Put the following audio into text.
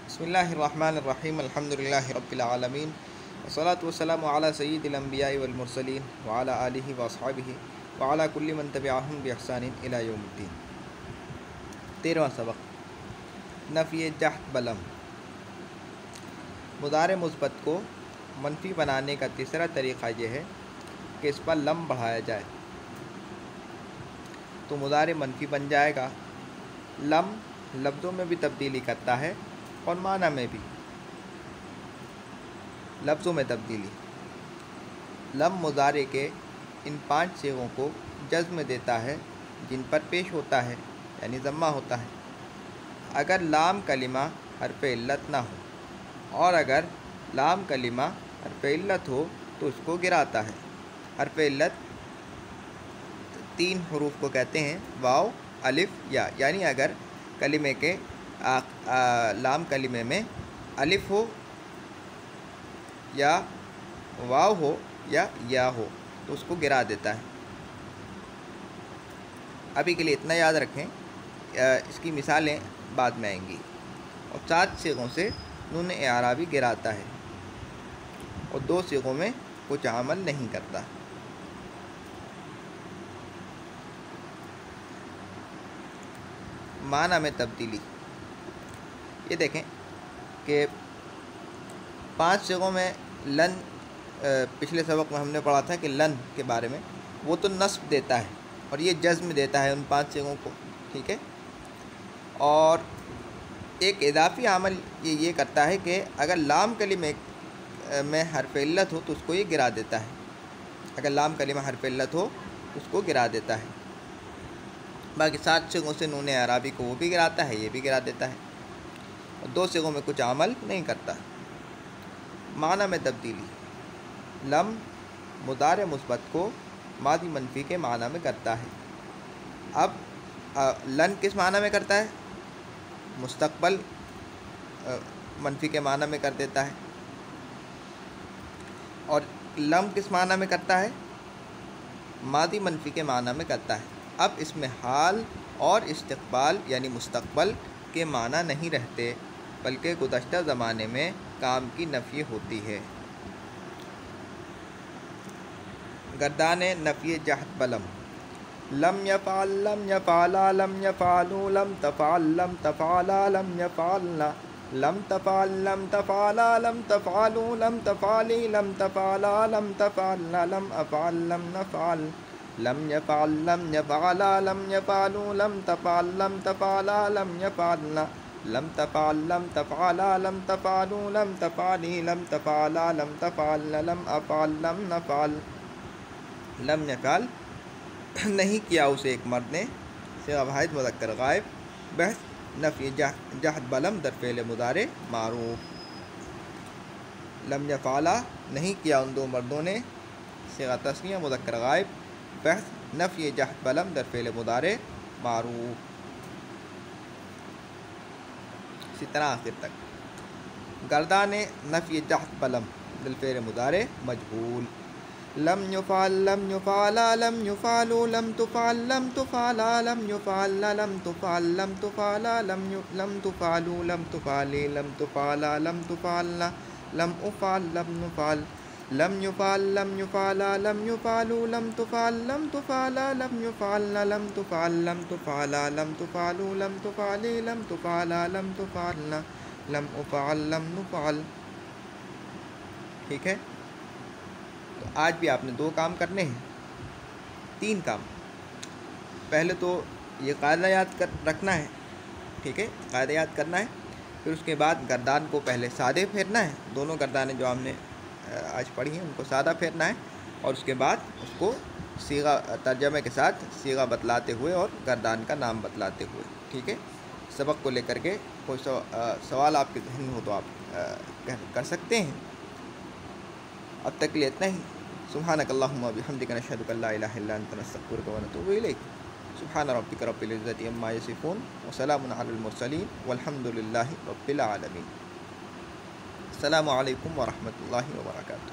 بسم اللہ الرحمن الرحیم الحمدللہ رب العالمین والصلاة والسلام علی سید الانبیاء والمرسلین وعلی آلہ واصحابہ وعلی کل من تبعہم بإحسان الی یوم الدین۔ 13واں سبق نفی جہد بلم۔ مضارع مثبت کو منفی بنانے کا تیسرا طریقہ یہ ہے کہ اس پر لم بڑھایا جائے تو مضارع منفی بن جائے گا۔ لم لفظوں میں بھی تبدیلی کرتا ہے اور معنی میں بھی۔ لفظوں میں تبدیلی، لم مضارع کے ان 5 صیغوں کو جزم دیتا ہے جن پر پیش ہوتا ہے یعنی ضمہ ہوتا ہے اگر لام کلمہ حرف علت نہ ہو، اور اگر لام کلمہ حرف علت ہو تو اس کو گراتا ہے۔ حرف علت 3 حروف کو کہتے ہیں، واو، الف، یا، یعنی اگر کلمے کے لام کلمے میں الف ہو یا واو ہو یا ہو تو اس کو گرا دیتا ہے۔ ابھی کے لیے اتنا یاد رکھیں، اس کی مثالیں بعد میں آئیں گی۔ اور 7 صیغوں سے نون اعرابی گراتا ہے اور 2 صیغوں میں کچھ عمل نہیں کرتا۔ معنی میں تبدیلی، یہ دیکھیں کہ 5 صیغوں میں لن، پچھلے سبق میں ہم نے پڑھا تھا کہ لن کے بارے میں، وہ تو نصب دیتا ہے اور یہ جزم دیتا ہے ان 5 صیغوں کو، ٹھیک ہے۔ اور ایک اضافی عمل یہ کرتا ہے کہ اگر لام کلمے میں حرف علت ہو تو اس کو یہ گرا دیتا ہے۔ اگر لام کلمہ حرف علت ہو تو اس کو گرا دیتا ہے۔ باقی 7 صیغوں سے نون اعرابی کو وہ بھی گراتا ہے، یہ بھی گرا دیتا ہے، اور 2 صیغوں میں کچھ عمل نہیں کرتا۔ معنی میں تبدیلی، لم مضارع مثبت کو ماضی منفی کے معنی میں کرتا ہے۔ اب لن کس معنی میں کرتا ہے؟ مستقبل منفی کے معنی میں کر دیتا ہے۔ اور لم کس معنی میں کرتا ہے؟ ماضی منفی کے معنی میں کرتا ہے۔ اب اس میں حال اور استقبال یعنی مستقبل کے معنی نہیں رہتے، بلکہ گزشتہ زمانے میں کام کی نفی ہوتی ہے۔ گردان نفی جہد بلم، لم یفعل، لم یفعلا، لم یفعلوا، لم تفعل، لم تفعلا، لم یفعلنا، لم تفعل، لم تفعلا، لم تفعلوا، لم تفعلی، لم تفعلا، لم تفعلنا، لم افعل، لم نفعل، لم یفعل، لم یفعلا، لم یفعلوا، لم تفعل، لم تفعلا، لم یفعلنا، لم تفعل، لم تفعلا، لم تفعلوا، لم تفعلی، لم تفعلا، لم تفعلنا، لم افعل، لم نفعل، لم یفعل، نہیں کیا اسے ایک مرد نے، صیغہ واحد مذکر غائب، بحث نفی جہد بلم در فعل مضارع معروف۔ لم یفعلا، نہیں کیا ان 2 مردوں نے، صیغہ تثنیہ مذکر غائب، بحث نفی جہد بلم در فعل مضارع معروف، اسی طرح آخر تک۔ گردان نفی جہد بلم در فعل مضارع مجہول، لم یفعل، لم یفعلا، لم یفعلوا، لم تفعل، لم تفعلا، لم یفعلنا، لم تفعل، لم تفعلا، لم تفعلوا، لم تفعلی، لم تفعلا، لم تفعلنا، لم افعل، لم نفعل، لم یفعل، لم یفعلا، لم یفعلوا، لم تفعل، لم تفعلا، لم یفعلنا، لم تفعل، لم تفعلا، لم تفعلوا، لم تفعلی، لم تفعلا، لم تفعلنا، لم افعل، لم نفعل، ٹھیک ہے۔ تو آج بھی آپ نے 2 کام کرنے ہیں، 3 کام۔ پہلے تو یہ قاعدہ یاد رکھنا ہے، ٹھیک ہے، قاعدہ یاد کرنا ہے۔ پھر اس کے بعد گردان کو پہلے سادے پھیرنا ہے، دونوں گردانیں جو ہم نے آج پڑھی ہیں ان کو سادہ پھیرنا ہے، اور اس کے بعد اس کو صیغہ ترجمے کے ساتھ صیغہ بتلاتے ہوئے اور گردان کا نام بتلاتے ہوئے، ٹھیک ہے۔ سبق کو لے کر کے کوئی سوال آپ کے ذہن میں ہو تو آپ کر سکتے ہیں۔ اب تک کے لیے اتنا ہی۔ سبحانک اللہم و بحمدک، نشہد ان لا الہ الا انت، نستغفرک و نتوب الیک۔ سبحان ربک رب العزۃ عما یصفون وسلام علی المرسلین والحمد للہ رب العالمین۔ السلام علیکم ورحمۃ اللہ وبرکاتہ۔